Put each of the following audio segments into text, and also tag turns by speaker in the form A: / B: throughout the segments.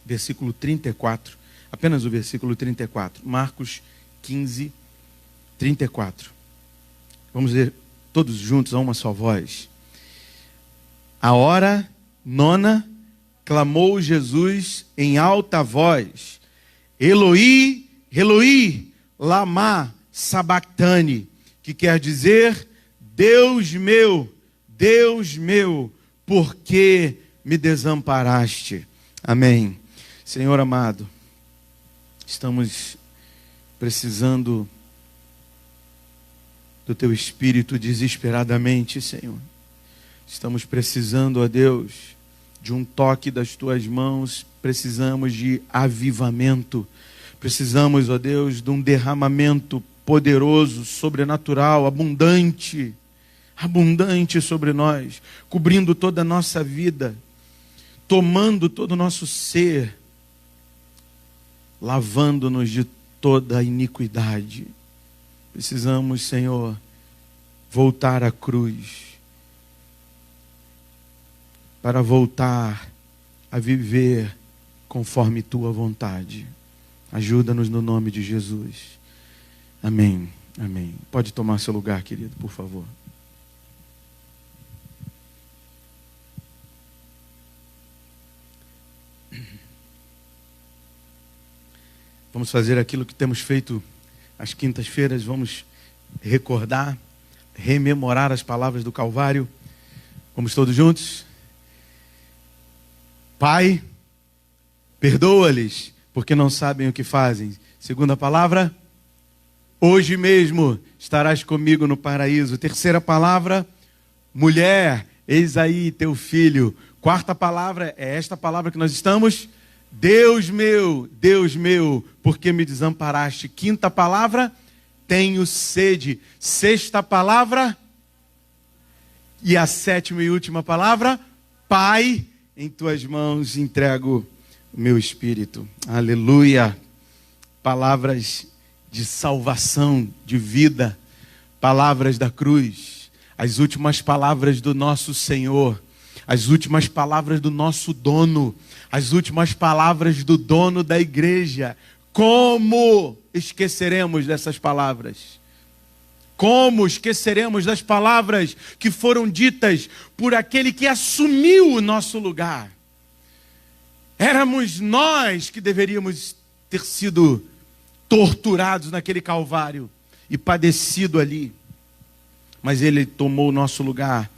A: versículo 34. Apenas o versículo 34. Marcos 15, 34. Vamos ler todos juntos a uma só voz. A hora nona, clamou Jesus em alta voz: Eloi, Eloi, lama sabactani, que quer dizer: Deus meu, por que me desamparaste? Amém. Senhor amado, estamos precisando do Teu Espírito desesperadamente, Senhor. Estamos precisando, ó Deus, de um toque das Tuas mãos. Precisamos de avivamento. Precisamos, ó Deus, de um derramamento poderoso, sobrenatural, abundante sobre nós, cobrindo toda a nossa vida, tomando todo o nosso ser, lavando-nos de toda a iniquidade. Precisamos, Senhor, voltar à cruz, para voltar a viver conforme Tua vontade. Ajuda-nos no nome de Jesus. Amém. Amém. Pode tomar seu lugar, querido, por favor. Vamos fazer aquilo que temos feito às quintas-feiras. Vamos recordar, rememorar as palavras do Calvário. Vamos todos juntos? Pai, perdoa-lhes, porque não sabem o que fazem. Segunda palavra: hoje mesmo estarás comigo no paraíso. Terceira palavra: mulher, eis aí teu filho. Quarta palavra é esta palavra que nós estamos: Deus meu, por que me desamparaste? Quinta palavra: tenho sede. Sexta palavra, e a sétima e última palavra: Pai, em tuas mãos entrego o meu espírito. Aleluia. Palavras de salvação, de vida, palavras da cruz, as últimas palavras do nosso Senhor, as últimas palavras do nosso dono, as últimas palavras do dono da igreja. Como esqueceremos dessas palavras? Como esqueceremos das palavras que foram ditas por aquele que assumiu o nosso lugar? Éramos nós que deveríamos ter sido torturados naquele Calvário e padecido ali. Mas Ele tomou o nosso lugar.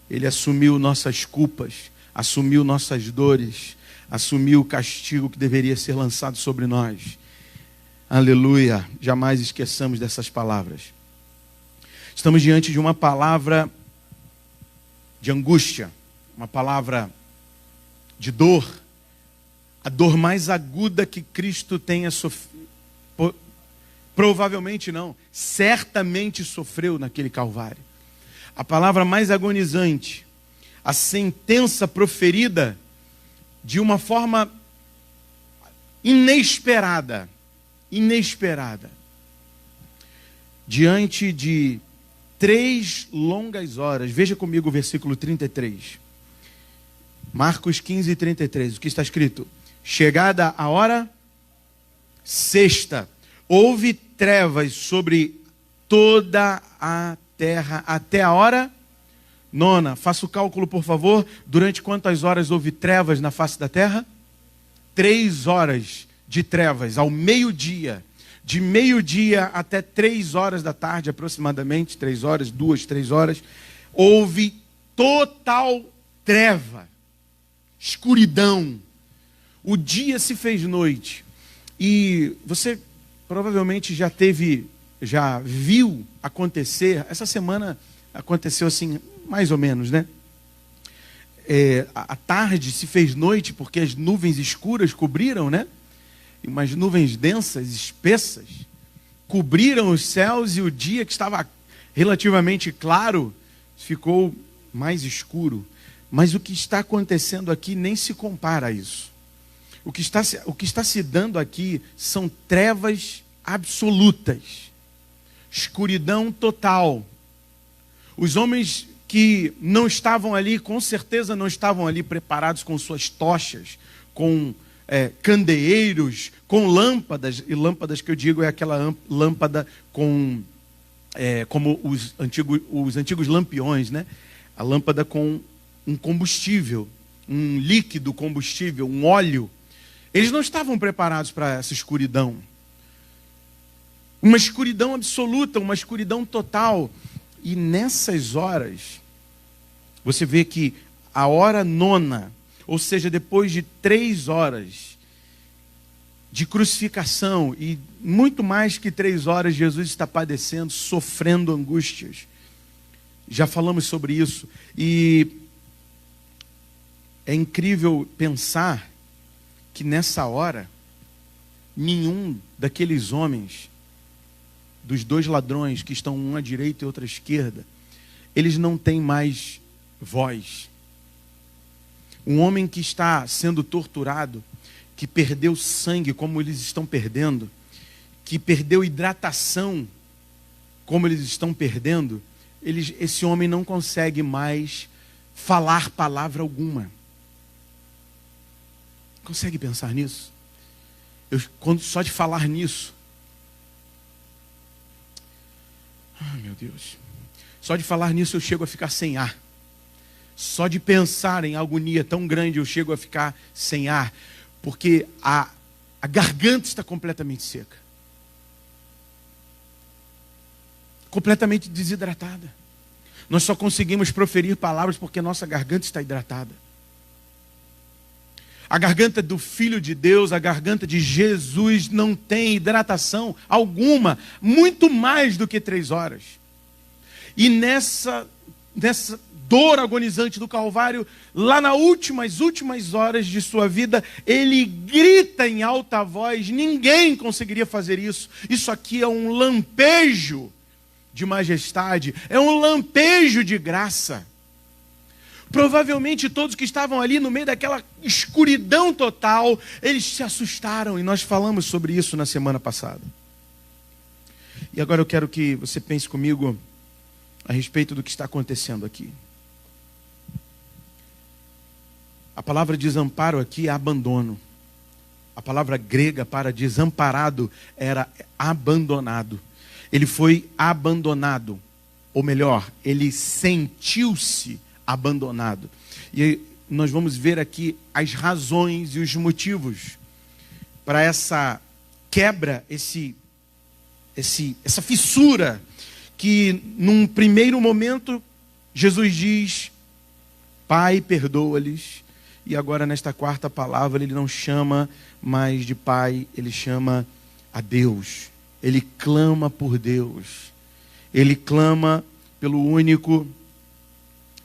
A: Ele assumiu nossas culpas, assumiu nossas dores, assumiu o castigo que deveria ser lançado sobre nós. Aleluia. Jamais esqueçamos dessas palavras. Estamos diante de uma palavra de angústia, uma palavra de dor, a dor mais aguda que Cristo tenha sofrido. Provavelmente não, certamente sofreu naquele Calvário. A palavra mais agonizante, a sentença proferida de uma forma inesperada, diante de 3 longas horas. Veja comigo o versículo 33. Marcos 15, 33. O que está escrito? Chegada a hora sexta, houve trevas sobre toda a terra até a hora nona. Faça o cálculo, por favor. Durante quantas horas houve trevas na face da terra? 3 horas de trevas ao meio-dia. De meio-dia até 3 horas da tarde, aproximadamente, 3 horas, 2, 3 horas, houve total treva, escuridão. O dia se fez noite. E você provavelmente já viu acontecer, essa semana aconteceu assim, mais ou menos, né? A tarde se fez noite porque as nuvens escuras cobriram, né? E umas nuvens densas, espessas, cobriram os céus, e o dia que estava relativamente claro ficou mais escuro. Mas o que está acontecendo aqui nem se compara a isso. O que está se dando aqui são trevas absolutas, escuridão total. Os homens que não estavam ali, com certeza não estavam ali preparados com suas tochas, com candeeiros, com lâmpadas, e lâmpadas que eu digo é aquela lâmpada com, como os antigos lampiões, né? A lâmpada com um combustível, um líquido combustível, um óleo. Eles não estavam preparados para essa escuridão. Uma escuridão absoluta, uma escuridão total. E nessas horas, você vê que a hora nona, ou seja, depois de 3 horas de crucificação, e muito mais que 3 horas, Jesus está padecendo, sofrendo angústias. Já falamos sobre isso. E é incrível pensar que nessa hora, nenhum daqueles homens, dos 2 ladrões que estão um à direita e outro à esquerda, eles não têm mais voz. Um homem que está sendo torturado, que perdeu sangue como eles estão perdendo, que perdeu hidratação como eles estão perdendo, esse homem não consegue mais falar palavra alguma. Consegue pensar nisso? Só de falar nisso. Meu Deus. Só de falar nisso eu chego a ficar sem ar. Só de pensar em agonia tão grande eu chego a ficar sem ar. Porque a garganta está completamente seca. Completamente desidratada. Nós só conseguimos proferir palavras porque nossa garganta está hidratada. A garganta do Filho de Deus, a garganta de Jesus não tem hidratação alguma, muito mais do que 3 horas. E nessa dor agonizante do Calvário, lá nas últimas horas de sua vida, ele grita em alta voz, ninguém conseguiria fazer isso. Isso aqui é um lampejo de majestade, é um lampejo de graça. Provavelmente todos que estavam ali no meio daquela escuridão total, eles se assustaram, e nós falamos sobre isso na semana passada. E agora eu quero que você pense comigo a respeito do que está acontecendo aqui. A palavra desamparo aqui é abandono. A palavra grega para desamparado era abandonado. Ele foi abandonado, ou melhor, ele sentiu-se abandonado. E nós vamos ver aqui as razões e os motivos para essa quebra, essa fissura, que num primeiro momento Jesus diz, Pai, perdoa-lhes, e agora nesta quarta palavra ele não chama mais de Pai, ele chama a Deus, ele clama por Deus, ele clama pelo único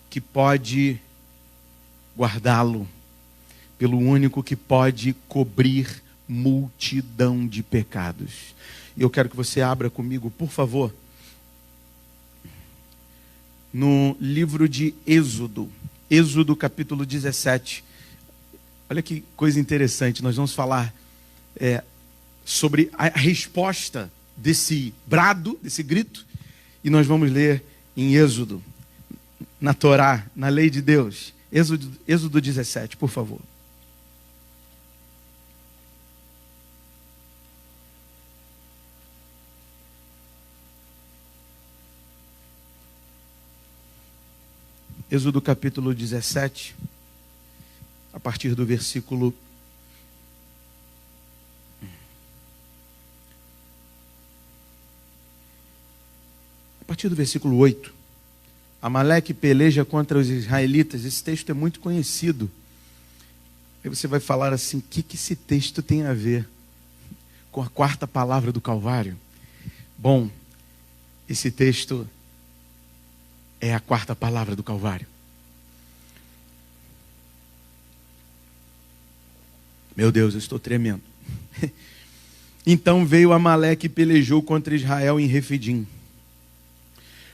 A: que pode guardá-lo, pelo único que pode cobrir multidão de pecados. E eu quero que você abra comigo, por favor, no livro de Êxodo, Êxodo capítulo 17. Olha que coisa interessante, nós vamos falar sobre a resposta desse brado, desse grito, e nós vamos ler em Êxodo, na Torá, na lei de Deus. Êxodo 17, por favor. Êxodo capítulo 17, a partir do versículo 8. Amaleque peleja contra os israelitas. Esse texto é muito conhecido. Aí você vai falar assim, o que esse texto tem a ver com a quarta palavra do Calvário? Bom, esse texto é a quarta palavra do Calvário. Meu Deus, eu estou tremendo. Então veio Amaleque e pelejou contra Israel em Refidim.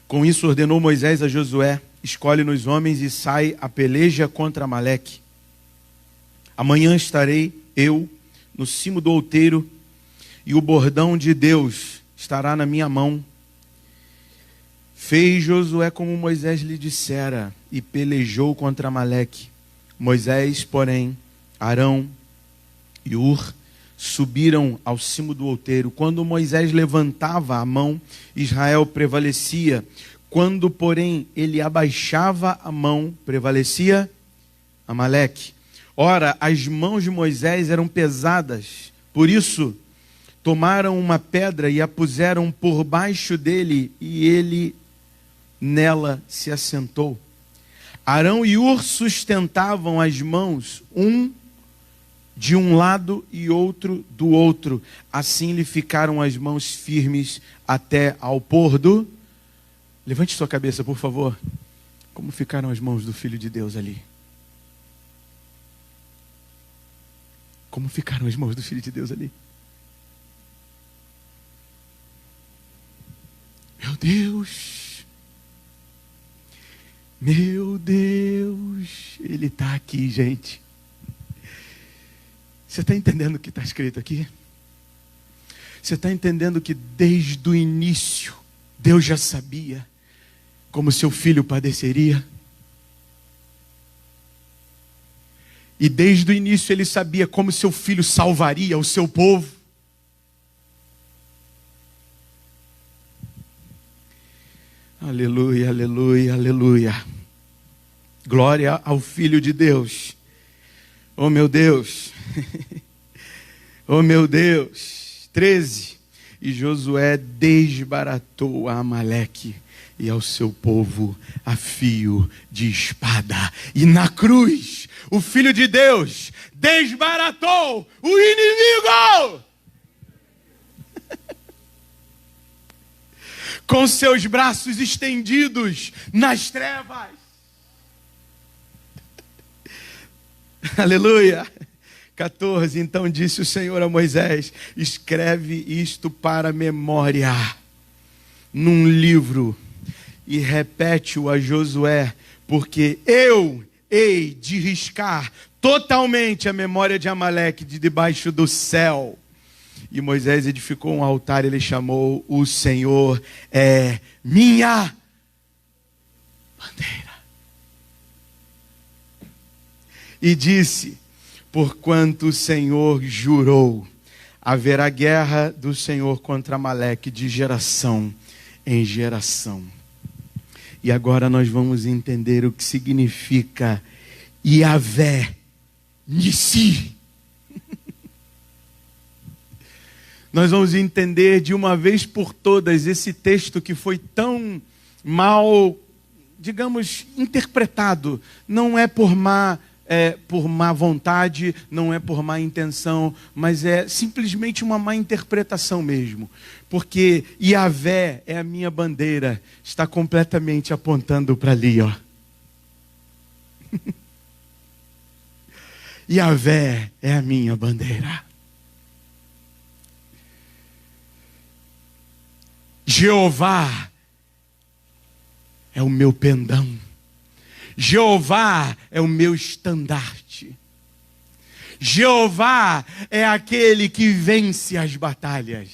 A: Com isso ordenou Moisés a Josué, escolhe-nos homens e sai a peleja contra Amaleque. Amanhã estarei eu no cimo do outeiro e o bordão de Deus estará na minha mão. Fez Josué como Moisés lhe dissera e pelejou contra Amaleque. Moisés, porém, Arão e Hur subiram ao cimo do outeiro. Quando Moisés levantava a mão, Israel prevalecia. Quando, porém, ele abaixava a mão, prevalecia Amaleque. Ora, as mãos de Moisés eram pesadas, por isso tomaram uma pedra e a puseram por baixo dele, e ele nela se assentou. Arão e Hur sustentavam as mãos, um de um lado e outro do outro. Assim lhe ficaram as mãos firmes até ao pôr do... Levante sua cabeça, por favor. Como ficaram as mãos do Filho de Deus ali? Como ficaram as mãos do Filho de Deus ali? Meu Deus! Meu Deus! Ele está aqui, gente. Você está entendendo o que está escrito aqui? Você está entendendo que desde o início Deus já sabia como seu filho padeceria? E desde o início ele sabia como seu filho salvaria o seu povo? Aleluia, aleluia, aleluia. Glória ao Filho de Deus. Oh meu Deus. Oh meu Deus. 13. E Josué desbaratou a Amaleque e ao seu povo a fio de espada. E na cruz, o Filho de Deus desbaratou o inimigo. Com seus braços estendidos nas trevas. Aleluia. 14. Então disse o Senhor a Moisés: escreve isto para memória num livro e repete-o a Josué, porque eu hei de riscar totalmente a memória de Amaleque de debaixo do céu. E Moisés edificou um altar, ele chamou: o Senhor é minha bandeira. E disse: porquanto o Senhor jurou, haverá guerra do Senhor contra Amaleque de geração em geração. E agora nós vamos entender o que significa Yahvé Nissi. Nós vamos entender de uma vez por todas esse texto que foi tão mal, digamos, interpretado. Não é por má vontade, não é por má intenção, mas é simplesmente uma má interpretação mesmo. Porque Yahvé é a minha bandeira, está completamente apontando para ali, ó. Yahvé é a minha bandeira. Jeová é o meu pendão. Jeová é o meu estandarte. Jeová é aquele que vence as batalhas.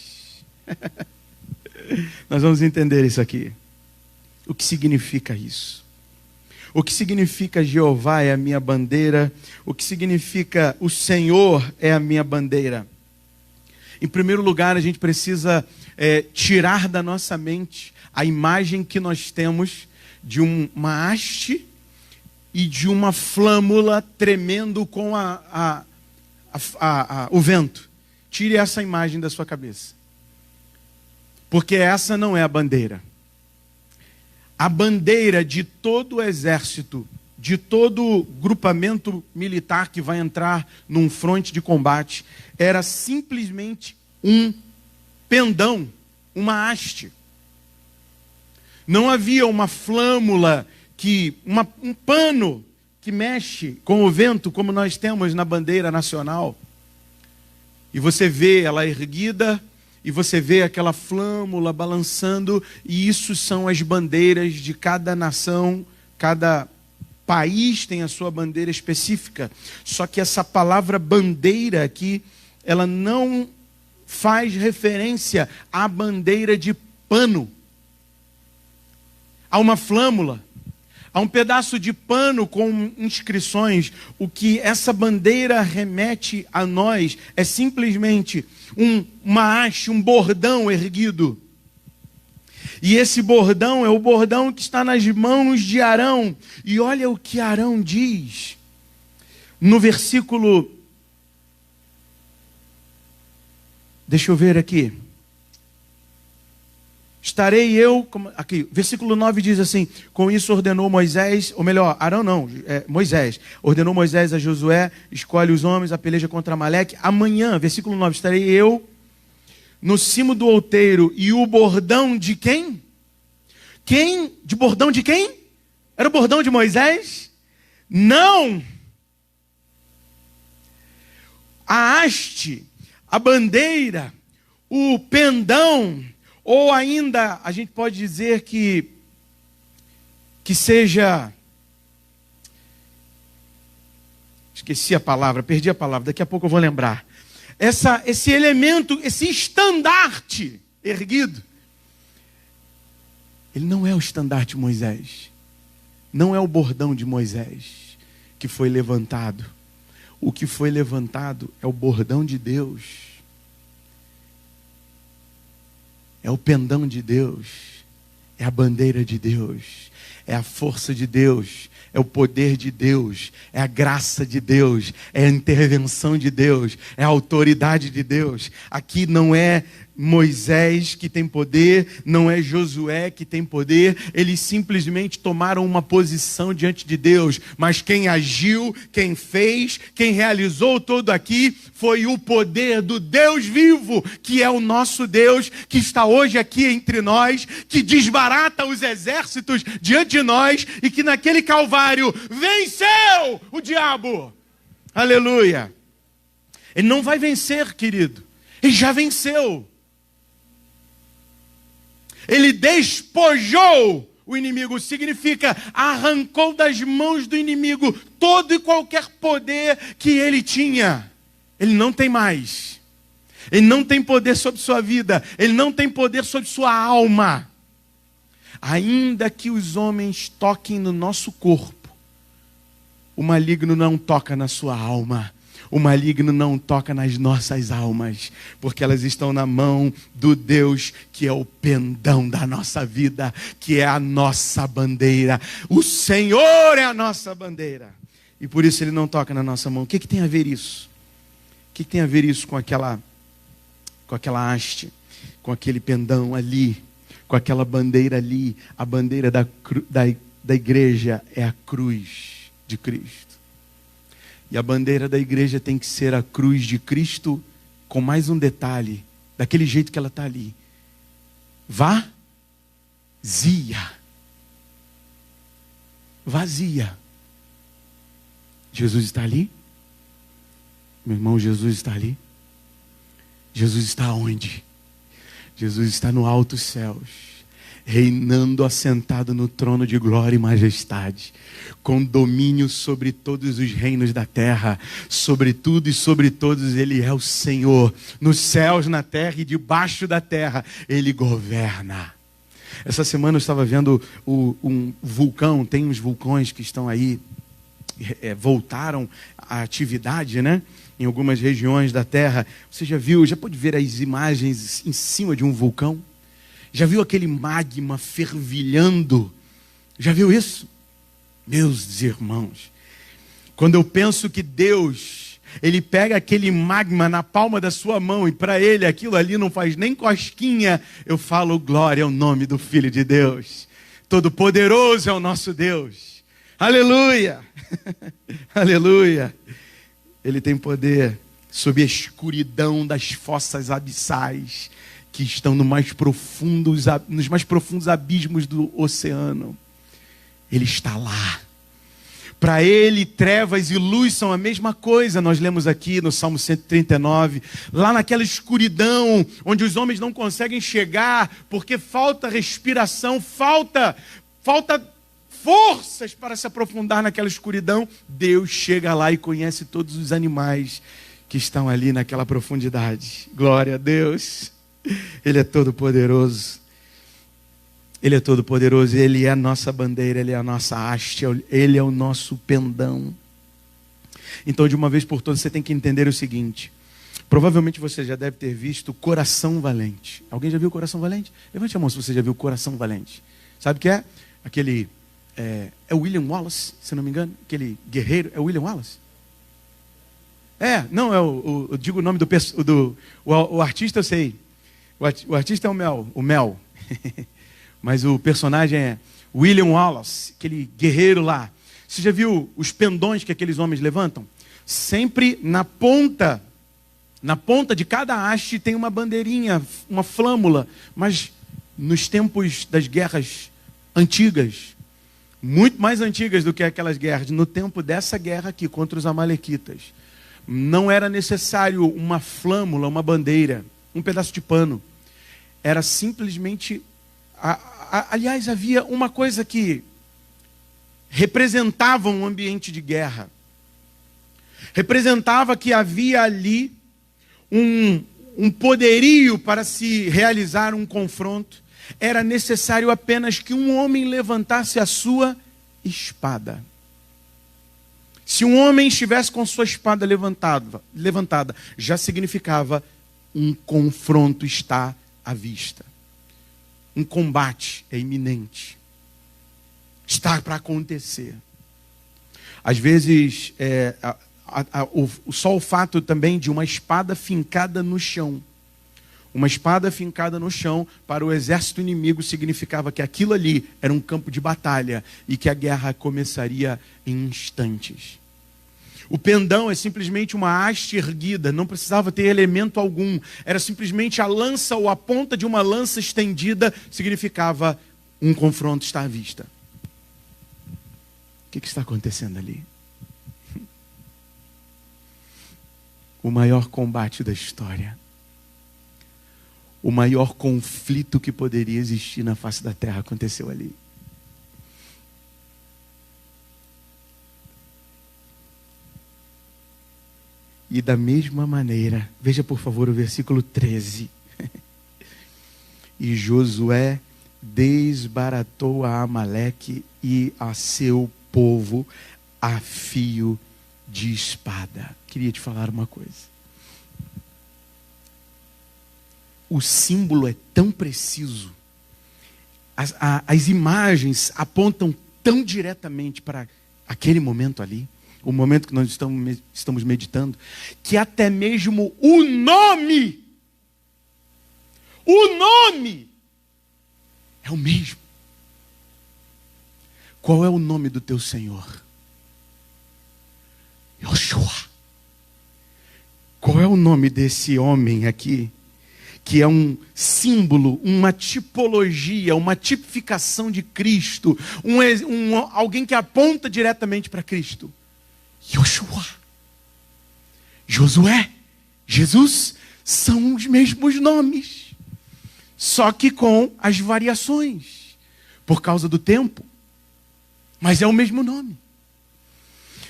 A: Nós vamos entender isso aqui. O que significa isso? O que significa Jeová é a minha bandeira? O que significa o Senhor é a minha bandeira? Em primeiro lugar, a gente precisa tirar da nossa mente a imagem que nós temos de uma haste e de uma flâmula tremendo com o vento. Tire essa imagem da sua cabeça. Porque essa não é a bandeira. A bandeira de todo o exército, de todo grupamento militar que vai entrar num fronte de combate, era simplesmente um pendão, uma haste. Não havia uma flâmula, um pano que mexe com o vento, como nós temos na bandeira nacional. E você vê ela erguida, e você vê aquela flâmula balançando, e isso são as bandeiras de cada nação, cada país tem a sua bandeira específica. Só que essa palavra bandeira aqui, ela não faz referência à bandeira de pano. Há uma flâmula, Há um pedaço de pano com inscrições. O que essa bandeira remete a nós é simplesmente uma haste, um bordão erguido. E esse bordão é o bordão que está nas mãos de Arão. E olha o que Arão diz no versículo... Deixa eu ver aqui. Estarei eu... Aqui, versículo 9 diz assim: com isso ordenou Moisés, ou melhor, Arão não, Moisés. Ordenou Moisés a Josué: escolhe os homens, a peleja contra Amaleque. Amanhã, versículo 9, estarei eu no cimo do outeiro, e o bordão de quem? Quem? De bordão de quem? Era o bordão de Moisés? Não! A haste, a bandeira, o pendão, ou ainda, a gente pode dizer que seja... Esqueci a palavra, perdi a palavra, daqui a pouco eu vou lembrar. Esse elemento, esse estandarte erguido, ele não é o estandarte de Moisés. Não é o bordão de Moisés que foi levantado. O que foi levantado é o bordão de Deus. É o pendão de Deus. É a bandeira de Deus. É a força de Deus. É o poder de Deus, é a graça de Deus, é a intervenção de Deus, é a autoridade de Deus. Aqui não é Moisés que tem poder, não é Josué que tem poder, eles simplesmente tomaram uma posição diante de Deus, mas quem agiu, quem fez, quem realizou tudo aqui foi o poder do Deus vivo, que é o nosso Deus, que está hoje aqui entre nós, que desbarata os exércitos diante de nós e que naquele Calvário venceu o diabo. Aleluia. Ele não vai vencer, querido, ele já venceu. Ele despojou o inimigo, significa arrancou das mãos do inimigo todo e qualquer poder que ele tinha. Ele não tem mais. Ele não tem poder sobre sua vida. Ele não tem poder sobre sua alma. Ainda que os homens toquem no nosso corpo, o maligno não toca na sua alma. O maligno não toca nas nossas almas, porque elas estão na mão do Deus que é o pendão da nossa vida, que é a nossa bandeira. O Senhor é a nossa bandeira. E por isso ele não toca na nossa mão. O que tem a ver isso? O que tem a ver isso com aquela haste, com aquele pendão ali, com aquela bandeira ali? A bandeira da igreja é a cruz de Cristo. E a bandeira da igreja tem que ser a cruz de Cristo, com mais um detalhe, daquele jeito que ela está ali. Vazia. Vazia. Jesus está ali? Meu irmão, Jesus está ali? Jesus está onde? Jesus está no altos céus, reinando assentado no trono de glória e majestade, com domínio sobre todos os reinos da terra, sobre tudo e sobre todos ele é o Senhor, nos céus, na terra e debaixo da terra, ele governa. Essa semana eu estava vendo um vulcão, tem uns vulcões que estão aí, voltaram à atividade, né? Em algumas regiões da terra. Você já viu, já pôde ver as imagens em cima de um vulcão? Já viu aquele magma fervilhando? Já viu isso? Meus irmãos, quando eu penso que Deus, ele pega aquele magma na palma da sua mão e para ele aquilo ali não faz nem cosquinha, eu falo glória ao nome do Filho de Deus. Todo-Poderoso é o nosso Deus. Aleluia! Aleluia! Ele tem poder sobre a escuridão das fossas abissais que estão nos mais profundos abismos do oceano. Ele está lá. Para ele, trevas e luz são a mesma coisa. Nós lemos aqui no Salmo 139, lá naquela escuridão, onde os homens não conseguem chegar, porque falta respiração, falta forças para se aprofundar naquela escuridão. Deus chega lá e conhece todos os animais que estão ali naquela profundidade. Glória a Deus. Ele é todo poderoso. Ele é todo poderoso, Ele é a nossa bandeira, Ele é a nossa haste, Ele é o nosso pendão. Então, de uma vez por todas, você tem que entender o seguinte. Provavelmente você já deve ter visto Coração Valente. Alguém já viu Coração Valente? Levante a mão se você já viu Coração Valente. Sabe o que é? Aquele... É William Wallace, se não me engano. Aquele guerreiro. É o William Wallace? Não, eu digo o nome o artista, eu sei. O artista é o Mel. Mas o personagem é William Wallace, aquele guerreiro lá. Você já viu os pendões que aqueles homens levantam? Sempre na ponta de cada haste tem uma bandeirinha, uma flâmula. Mas nos tempos das guerras antigas, muito mais antigas do que aquelas guerras, no tempo dessa guerra aqui contra os amalequitas, não era necessário uma flâmula, uma bandeira, um pedaço de pano. Era simplesmente... Aliás, havia uma coisa que representava um ambiente de guerra. Representava que havia ali um poderio para se realizar um confronto. Era necessário apenas que um homem levantasse a sua espada. Se um homem estivesse com sua espada levantada, já significava um confronto está à vista. Um combate é iminente. Está para acontecer. Às vezes, só o fato também de uma espada fincada no chão. Uma espada fincada no chão para o exército inimigo significava que aquilo ali era um campo de batalha e que a guerra começaria em instantes. O pendão é simplesmente uma haste erguida, não precisava ter elemento algum. Era simplesmente a lança ou a ponta de uma lança estendida, significava um confronto está à vista. O que está acontecendo ali? O maior combate da história. O maior conflito que poderia existir na face da terra aconteceu ali. E da mesma maneira, veja por favor o versículo 13. E Josué desbaratou a Amaleque e a seu povo a fio de espada. Queria te falar uma coisa. O símbolo é tão preciso. As imagens apontam tão diretamente para aquele momento ali. O momento que nós estamos meditando, que até mesmo o nome é o mesmo. Qual é o nome do teu Senhor? Yoshua. Qual é o nome desse homem aqui, que é um símbolo, uma tipologia, uma tipificação de Cristo, alguém que aponta diretamente para Cristo? Yoshua, Josué, Jesus, são os mesmos nomes, só que com as variações, por causa do tempo, mas é o mesmo nome.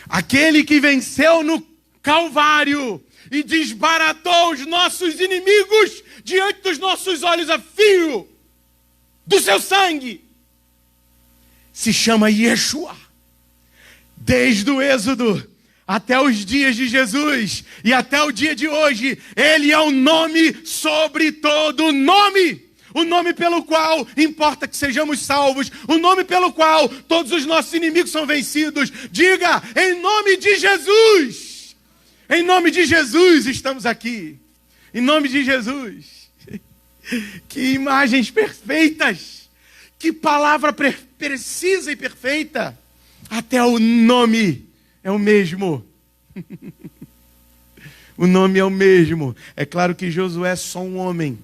A: Aquele que venceu no Calvário e desbaratou os nossos inimigos diante dos nossos olhos a fio do seu sangue, se chama Yeshua. Desde o Êxodo até os dias de Jesus e até o dia de hoje, Ele é o nome sobre todo nome. O nome pelo qual importa que sejamos salvos. O nome pelo qual todos os nossos inimigos são vencidos. Diga, em nome de Jesus. Em nome de Jesus estamos aqui. Em nome de Jesus. Que imagens perfeitas. Que palavra precisa e perfeita. Até o nome é o mesmo. O nome é o mesmo. É claro que Josué é só um homem.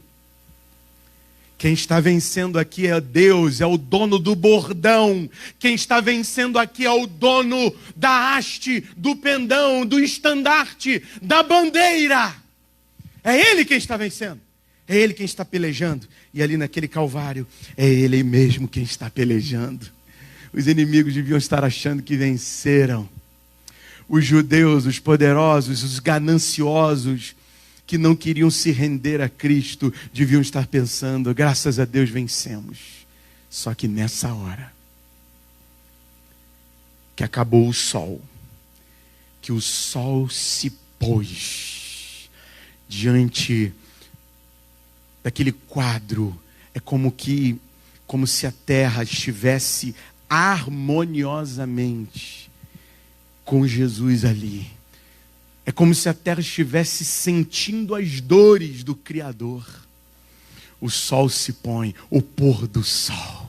A: Quem está vencendo aqui é Deus, é o dono do bordão. Quem está vencendo aqui é o dono da haste, do pendão, do estandarte, da bandeira. É Ele quem está vencendo. É Ele quem está pelejando. E ali naquele Calvário, é Ele mesmo quem está pelejando. Os inimigos deviam estar achando que venceram. Os judeus, os poderosos, os gananciosos, que não queriam se render a Cristo, deviam estar pensando, graças a Deus vencemos. Só que nessa hora que acabou o sol, que o sol se pôs diante daquele quadro, é como se a terra estivesse harmoniosamente com Jesus ali. É como se a terra estivesse sentindo as dores do Criador. O sol se põe, o pôr do sol.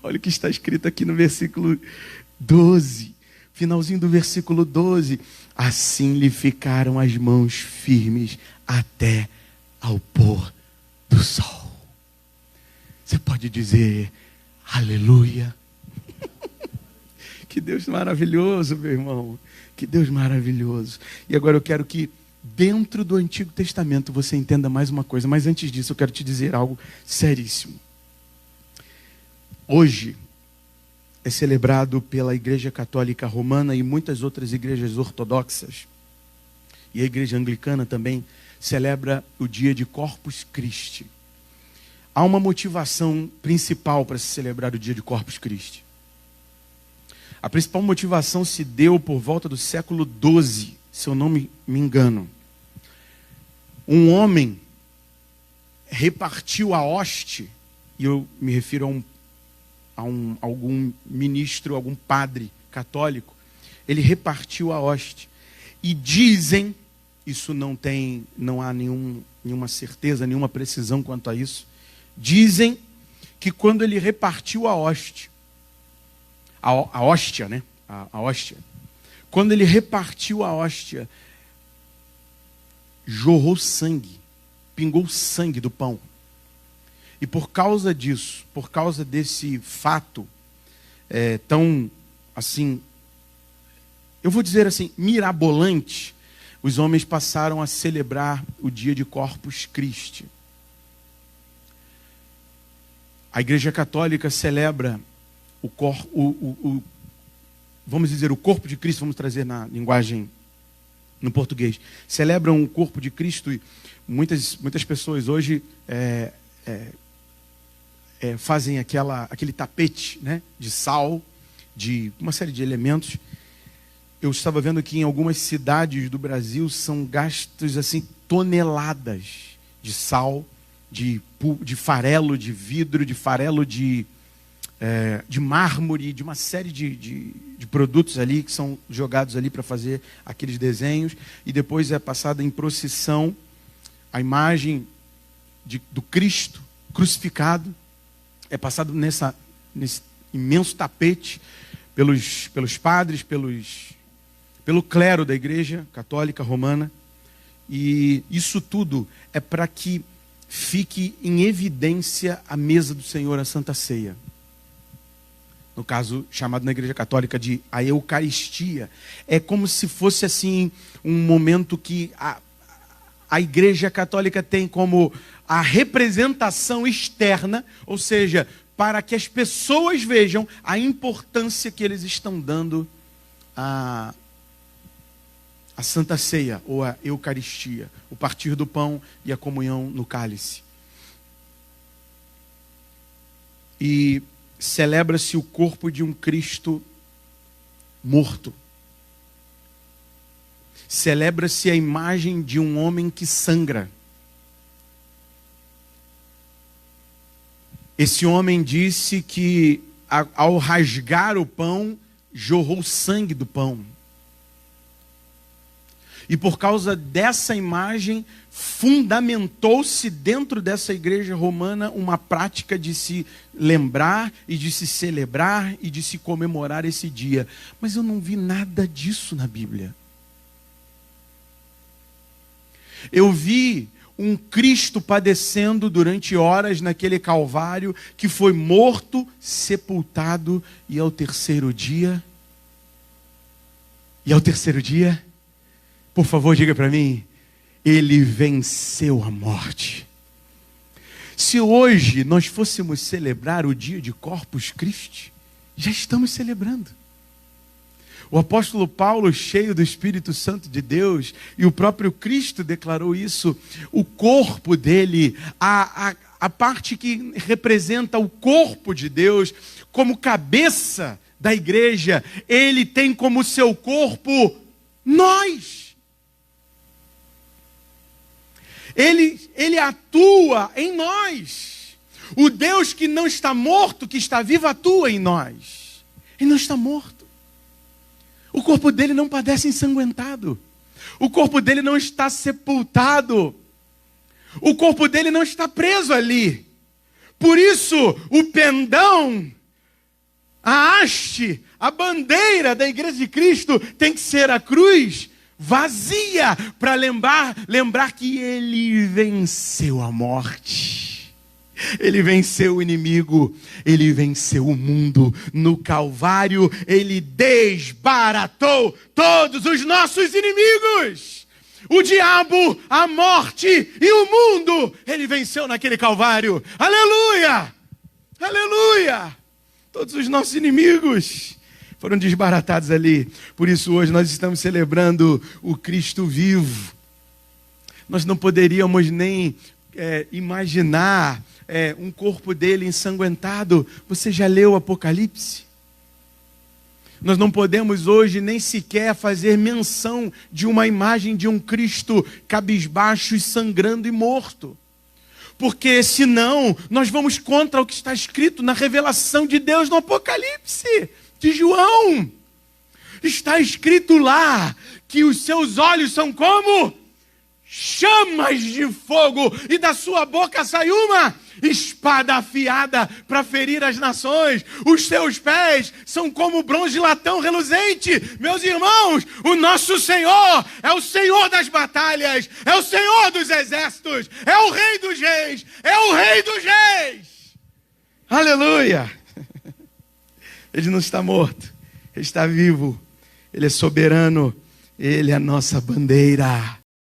A: Olha o que está escrito aqui no versículo 12. Finalzinho do versículo 12. Assim lhe ficaram as mãos firmes até ao pôr do sol. Você pode dizer, aleluia. Que Deus maravilhoso, meu irmão. Que Deus maravilhoso. E agora eu quero que dentro do Antigo Testamento você entenda mais uma coisa. Mas antes disso eu quero te dizer algo seríssimo. Hoje é celebrado pela Igreja Católica Romana e muitas outras igrejas ortodoxas. E a Igreja Anglicana também celebra o dia de Corpus Christi. Há uma motivação principal para se celebrar o dia de Corpus Christi. A principal motivação se deu por volta do século XII, se eu não me engano. Um homem repartiu a hoste, e eu me refiro a algum ministro, algum padre católico. Ele repartiu a hoste. E dizem, isso não há nenhuma certeza, nenhuma precisão quanto a isso. Dizem que quando ele repartiu a hóstia, a hóstia, né? A hóstia. Quando ele repartiu a hóstia, jorrou sangue, pingou sangue do pão. E por causa disso, por causa desse fato tão, assim, eu vou dizer assim, mirabolante, os homens passaram a celebrar o dia de Corpus Christi. A Igreja Católica celebra vamos dizer, o corpo de Cristo, vamos trazer na linguagem, no português. Celebram o corpo de Cristo e muitas pessoas hoje fazem aquele tapete, né, de sal, de uma série de elementos. Eu estava vendo que em algumas cidades do Brasil são gastos assim toneladas de sal, de farelo de vidro, de farelo de mármore, de uma série de produtos ali que são jogados ali para fazer aqueles desenhos, e depois é passada em procissão a imagem do Cristo crucificado, é passado nesse imenso tapete pelos padres, pelo clero da Igreja Católica Romana, e isso tudo é para que fique em evidência a mesa do Senhor, a Santa Ceia. No caso, chamado na Igreja Católica de a Eucaristia. É como se fosse assim um momento que a Igreja Católica tem como a representação externa, ou seja, para que as pessoas vejam a importância que eles estão dando à Santa Ceia, ou à Eucaristia, o partir do pão e a comunhão no cálice. E celebra-se o corpo de um Cristo morto. Celebra-se a imagem de um homem que sangra. Esse homem disse que ao rasgar o pão, jorrou sangue do pão. E por causa dessa imagem, fundamentou-se dentro dessa igreja romana uma prática de se lembrar e de se celebrar e de se comemorar esse dia. Mas eu não vi nada disso na Bíblia. Eu vi um Cristo padecendo durante horas naquele Calvário, que foi morto, sepultado, e ao terceiro dia, por favor, diga para mim, ele venceu a morte. Se hoje nós fôssemos celebrar o dia de Corpus Christi, já estamos celebrando. O apóstolo Paulo, cheio do Espírito Santo de Deus, e o próprio Cristo declarou isso, o corpo dele, a a parte que representa o corpo de Deus, como cabeça da igreja, ele tem como seu corpo nós. Ele atua em nós. O Deus que não está morto, que está vivo, atua em nós. Ele não está morto. O corpo dele não padece ensanguentado. O corpo dele não está sepultado. O corpo dele não está preso ali. Por isso, o pendão, a haste, a bandeira da igreja de Cristo tem que ser a cruz vazia, para lembrar que ele venceu a morte. Ele venceu o inimigo, ele venceu o mundo. No Calvário, ele desbaratou todos os nossos inimigos. O diabo, a morte e o mundo, ele venceu naquele Calvário. Aleluia! Aleluia! Todos os nossos inimigos foram desbaratados ali. Por isso hoje nós estamos celebrando o Cristo vivo. Nós não poderíamos nem imaginar um corpo dele ensanguentado. Você já leu o Apocalipse? Nós não podemos hoje nem sequer fazer menção de uma imagem de um Cristo cabisbaixo e sangrando e morto. Porque senão nós vamos contra o que está escrito na revelação de Deus no Apocalipse de João. Está escrito lá que os seus olhos são como chamas de fogo e da sua boca sai uma espada afiada para ferir as nações. Os seus pés são como bronze de latão reluzente. Meus irmãos, o nosso Senhor é o Senhor das batalhas, é o Senhor dos exércitos, é o Rei dos reis, é o Rei dos reis. Aleluia! Ele não está morto, ele está vivo, ele é soberano, ele é a nossa bandeira.